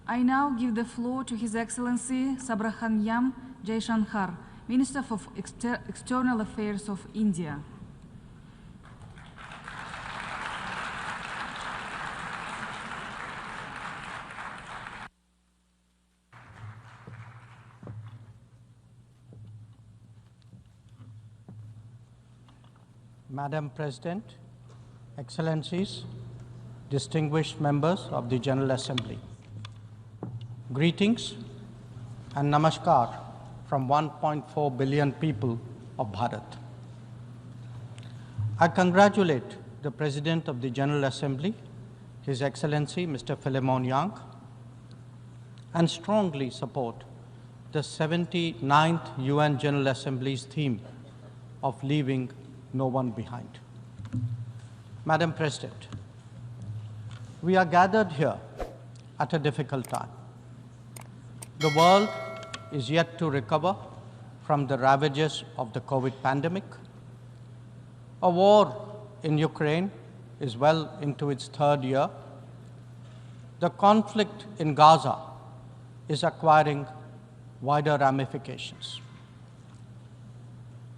I now give the floor to His Excellency Sabrahmanyam Jaishankar, Minister of External Affairs of India. Madam President, Excellencies, distinguished members of the General Assembly, greetings and namaskar from 1.4 billion people of Bharat. I congratulate the President of the General Assembly, His Excellency Mr. Philemon Yang, and strongly support the 79th UN General Assembly's theme of leaving no one behind. Madam President, we are gathered here at a difficult time. The world is yet to recover from the ravages of the COVID pandemic. A war in Ukraine is well into its third year. The conflict in Gaza is acquiring wider ramifications.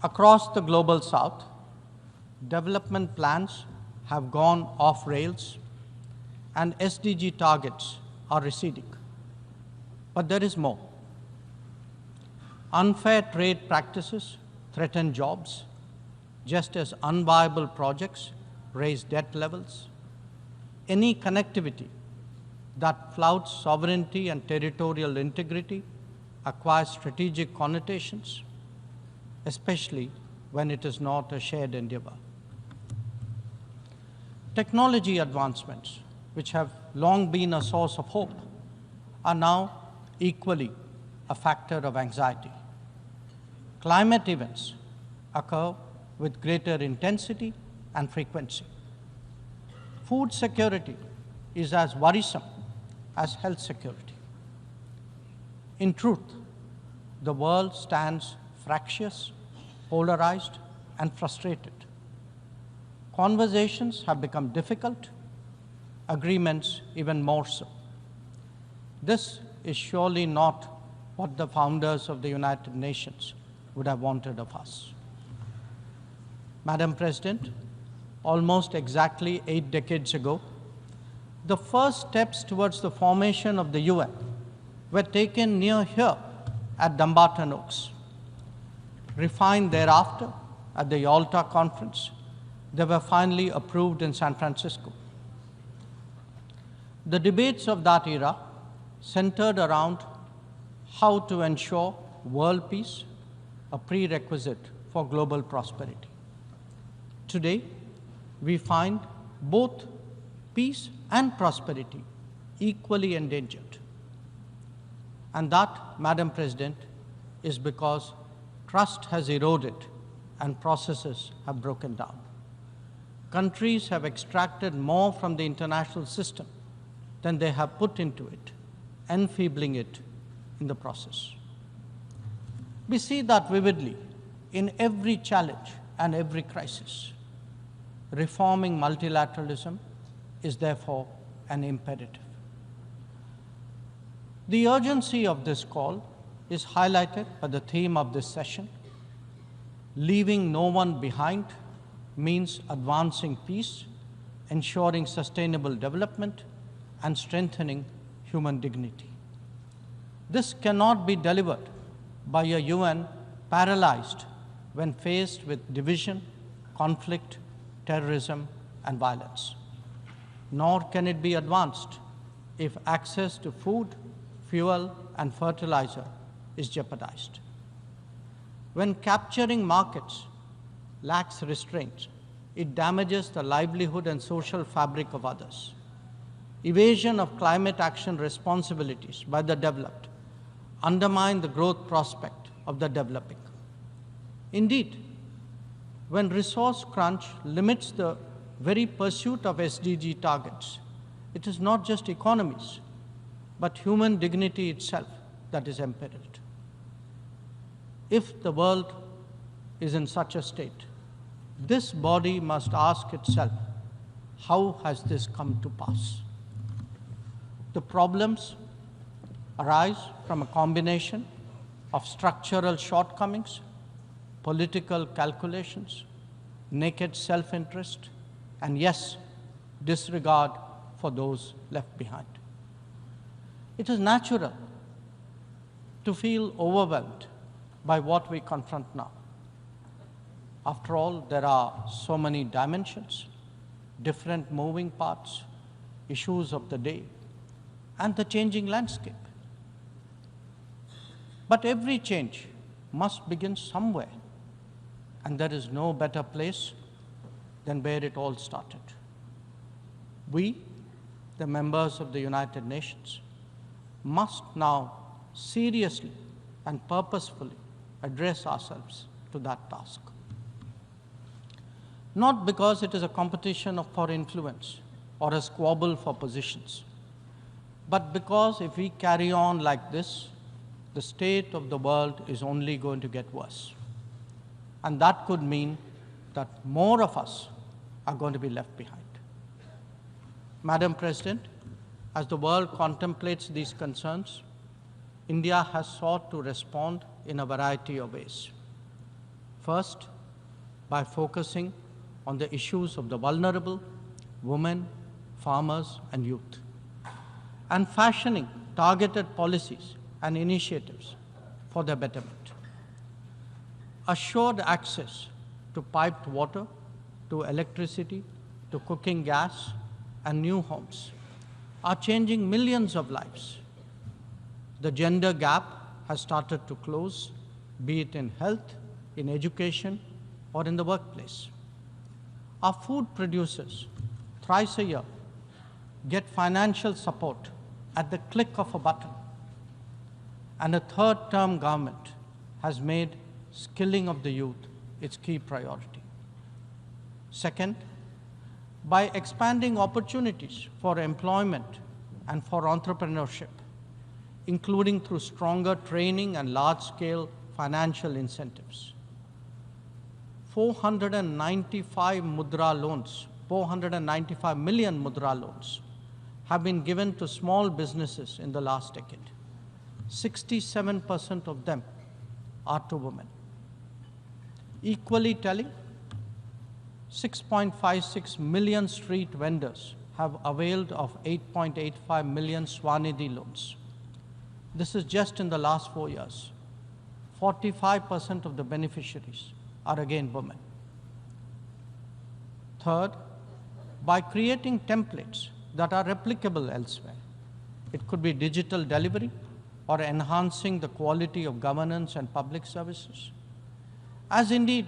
Across the global south, development plans have gone off rails and SDG targets are receding. But there is more. Unfair trade practices threaten jobs, just as unviable projects raise debt levels. Any connectivity that flouts sovereignty and territorial integrity acquires strategic connotations, especially when it is not a shared endeavor. Technology advancements, which have long been a source of hope, are now equally a factor of anxiety. Climate events occur with greater intensity and frequency. Food security is as worrisome as health security. In truth, the world stands fractious, polarized, and frustrated. Conversations have become difficult, agreements even more so. This is surely not what the founders of the United Nations would have wanted of us. Madam President, almost exactly 8 decades ago, the first steps towards the formation of the UN were taken near here at Dumbarton Oaks. Refined thereafter at the Yalta Conference, they were finally approved in San Francisco. The debates of that era centered around how to ensure world peace, a prerequisite for global prosperity. Today, we find both peace and prosperity equally endangered. And that, Madam President, is because trust has eroded and processes have broken down. Countries have extracted more from the international system than they have put into it, enfeebling it in the process. We see that vividly in every challenge and every crisis. Reforming multilateralism is therefore an imperative. The urgency of this call is highlighted by the theme of this session. Leaving no one behind means advancing peace, ensuring sustainable development, and strengthening human dignity. This cannot be delivered by a UN paralyzed when faced with division, conflict, terrorism, and violence. Nor can it be advanced if access to food, fuel, and fertilizer is jeopardized. When capturing markets lacks restraint, it damages the livelihood and social fabric of others. Evasion of climate action responsibilities by the developed undermine the growth prospect of the developing. Indeed, when resource crunch limits the very pursuit of SDG targets, it is not just economies, but human dignity itself that is imperiled. If the world is in such a state, this body must ask itself, how has this come to pass? The problems arise from a combination of structural shortcomings, political calculations, naked self-interest, and yes, disregard for those left behind. It is natural to feel overwhelmed by what we confront now. After all, there are so many dimensions, different moving parts, issues of the day, and the changing landscape. But every change must begin somewhere, and there is no better place than where it all started. We, the members of the United Nations, must now seriously and purposefully address ourselves to that task. Not because it is a competition for influence or a squabble for positions, but because if we carry on like this, the state of the world is only going to get worse. And that could mean that more of us are going to be left behind. Madam President, as the world contemplates these concerns, India has sought to respond in a variety of ways. First, by focusing on the issues of the vulnerable, women, farmers, and youth, and fashioning targeted policies and initiatives for their betterment. Assured access to piped water, to electricity, to cooking gas, and new homes are changing millions of lives. The gender gap has started to close, be it in health, in education, or in the workplace. Our food producers, thrice a year, get financial support at the click of a button. And a third-term government has made skilling of the youth its key priority. Second, by expanding opportunities for employment and for entrepreneurship, including through stronger training and large-scale financial incentives. 495 million mudra loans have been given to small businesses in the last decade. 67% of them are to women. Equally telling, 6.56 million street vendors have availed of 8.85 million Swanidhi loans. This is just in the last 4 years. 45% of the beneficiaries are again women. Third, by creating templates that are replicable elsewhere. It could be digital delivery or enhancing the quality of governance and public services, as indeed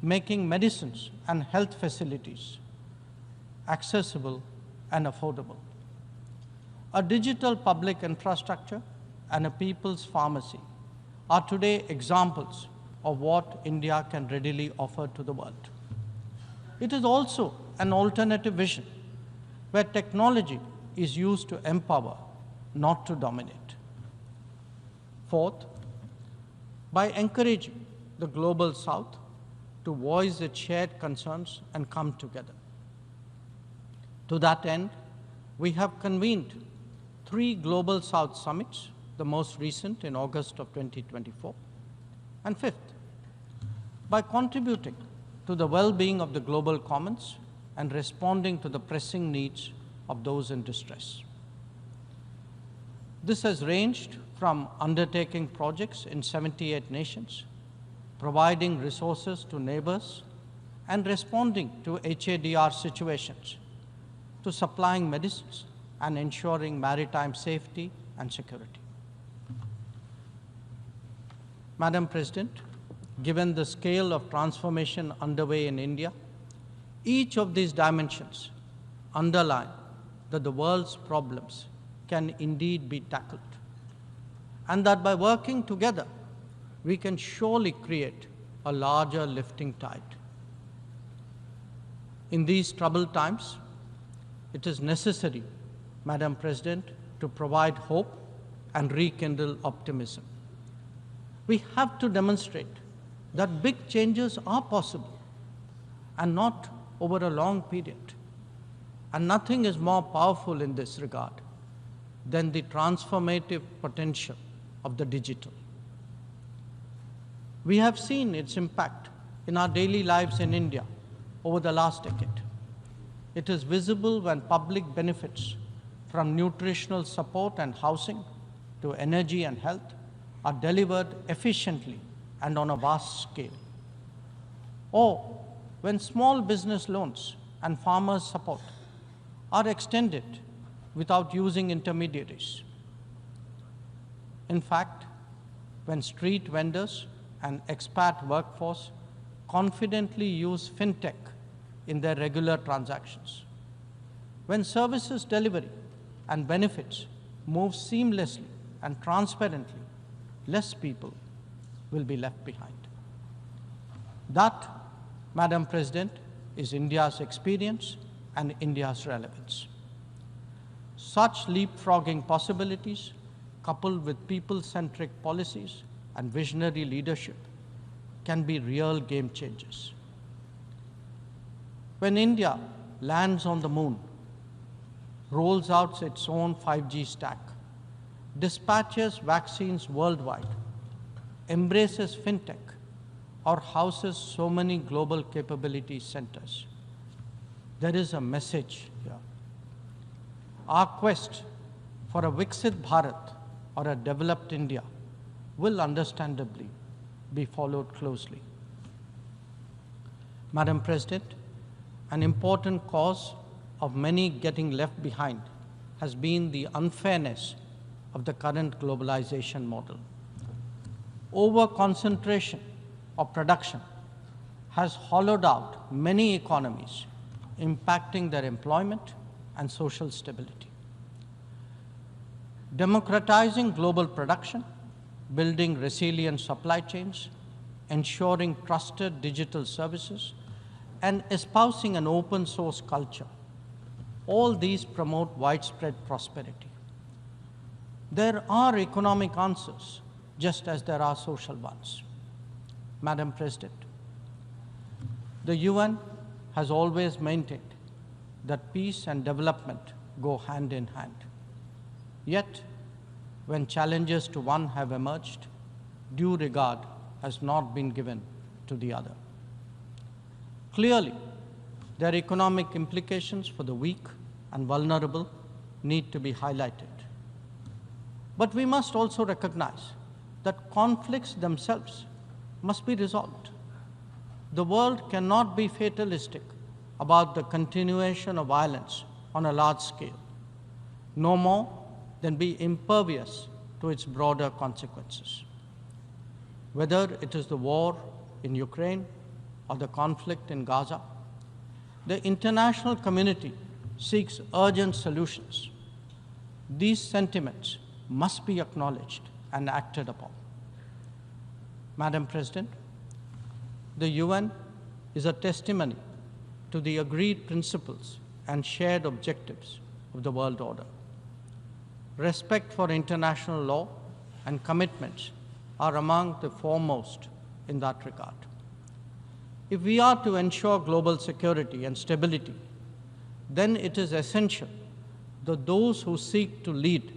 making medicines and health facilities accessible and affordable. A digital public infrastructure and a people's pharmacy are today examples of what India can readily offer to the world. It is also an alternative vision where technology is used to empower, not to dominate. Fourth, by encouraging the Global South to voice its shared concerns and come together. To that end, we have convened 3 Global South summits, the most recent in August of 2024. And fifth, by contributing to the well-being of the global commons and responding to the pressing needs of those in distress. This has ranged from undertaking projects in 78 nations, providing resources to neighbors, and responding to HADR situations, to supplying medicines and ensuring maritime safety and security. Madam President, given the scale of transformation underway in India, each of these dimensions underline that the world's problems can indeed be tackled, and that by working together, we can surely create a larger lifting tide. In these troubled times, it is necessary, Madam President, to provide hope and rekindle optimism. We have to demonstrate that big changes are possible and not over a long period. And nothing is more powerful in this regard than the transformative potential of the digital. We have seen its impact in our daily lives in India over the last decade. It is visible when public benefits from nutritional support and housing to energy and health are delivered efficiently and on a vast scale. Or when small business loans and farmers' support are extended without using intermediaries. In fact, when street vendors and expat workforce confidently use fintech in their regular transactions, when services delivery and benefits move seamlessly and transparently, less people will be left behind. That, Madam President, is India's experience and India's relevance. Such leapfrogging possibilities, coupled with people-centric policies and visionary leadership, can be real game changers. When India lands on the moon, rolls out its own 5G stack, dispatches vaccines worldwide, embraces fintech, or houses so many global capability centers, there is a message here. Our quest for a Viksit Bharat or a developed India will understandably be followed closely. Madam President, an important cause of many getting left behind has been the unfairness of the current globalization model. Over-concentration of production has hollowed out many economies, impacting their employment and social stability. Democratizing global production, building resilient supply chains, ensuring trusted digital services, and espousing an open source culture, all these promote widespread prosperity. There are economic answers, just as there are social ones. Madam President, the UN has always maintained that peace and development go hand in hand. Yet, when challenges to one have emerged, due regard has not been given to the other. Clearly, their economic implications for the weak and vulnerable need to be highlighted. But we must also recognize that conflicts themselves must be resolved. The world cannot be fatalistic about the continuation of violence on a large scale, no more than be impervious to its broader consequences. Whether it is the war in Ukraine or the conflict in Gaza, the international community seeks urgent solutions. These sentiments must be acknowledged and acted upon. Madam President, the UN is a testimony to the agreed principles and shared objectives of the world order. Respect for international law and commitments are among the foremost in that regard. If we are to ensure global security and stability, then it is essential that those who seek to lead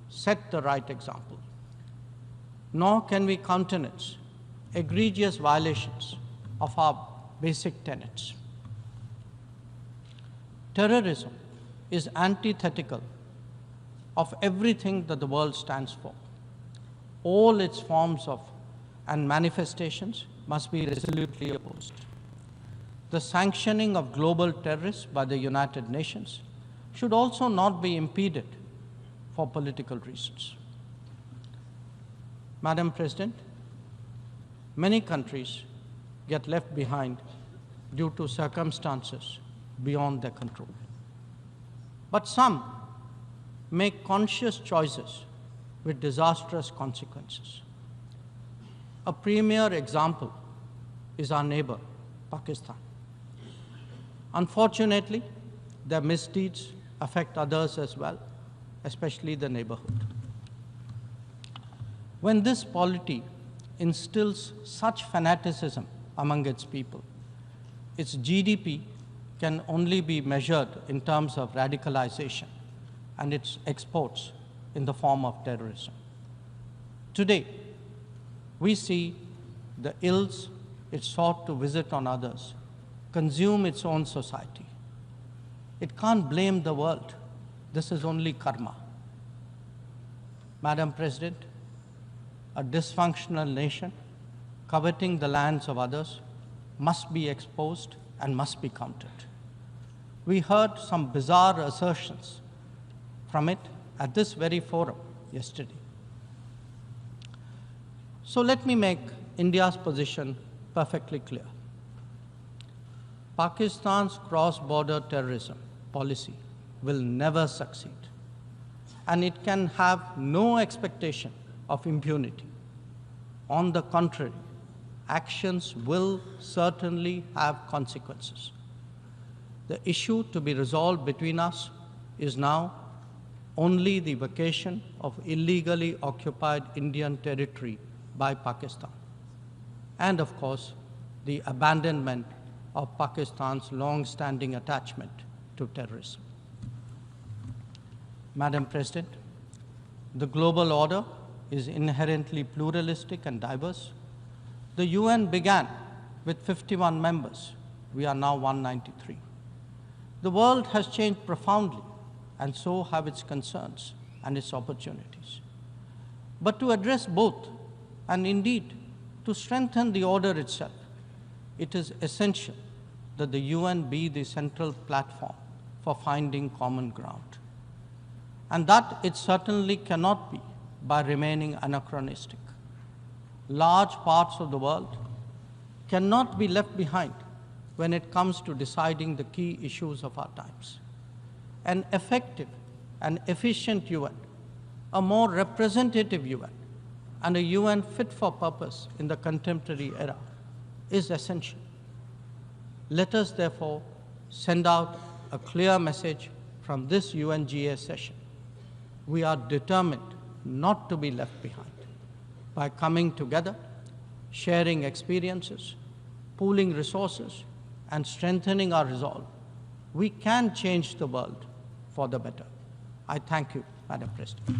set the right example. Nor can we countenance egregious violations of our basic tenets. Terrorism is antithetical of everything that the world stands for. All its forms of and manifestations must be resolutely opposed. The sanctioning of global terrorists by the United Nations should also not be impeded for political reasons. Madam President, many countries get left behind due to circumstances beyond their control. But some make conscious choices with disastrous consequences. A premier example is our neighbor, Pakistan. Unfortunately, their misdeeds affect others as well, especially the neighborhood. When this polity instills such fanaticism among its people, its GDP can only be measured in terms of radicalization, and its exports in the form of terrorism. Today, we see the ills it sought to visit on others consume its own society. It can't blame the world. This is only karma. Madam President, a dysfunctional nation coveting the lands of others must be exposed and must be countered. We heard some bizarre assertions from it at this very forum yesterday. So let me make India's position perfectly clear. Pakistan's cross-border terrorism policy will never succeed, and it can have no expectation of impunity. On the contrary, actions will certainly have consequences. The issue to be resolved between us is now only the vacation of illegally occupied Indian territory by Pakistan, and of course, the abandonment of Pakistan's long-standing attachment to terrorism. Madam President, the global order is inherently pluralistic and diverse. The UN began with 51 members. We are now 193. The world has changed profoundly, and so have its concerns and its opportunities. But to address both, and indeed to strengthen the order itself, it is essential that the UN be the central platform for finding common ground. And that it certainly cannot be by remaining anachronistic. Large parts of the world cannot be left behind when it comes to deciding the key issues of our times. An effective and efficient UN, a more representative UN, and a UN fit for purpose in the contemporary era is essential. Let us therefore send out a clear message from this UNGA session. We are determined not to be left behind. By coming together, sharing experiences, pooling resources, and strengthening our resolve, we can change the world for the better. I thank you, Madam President.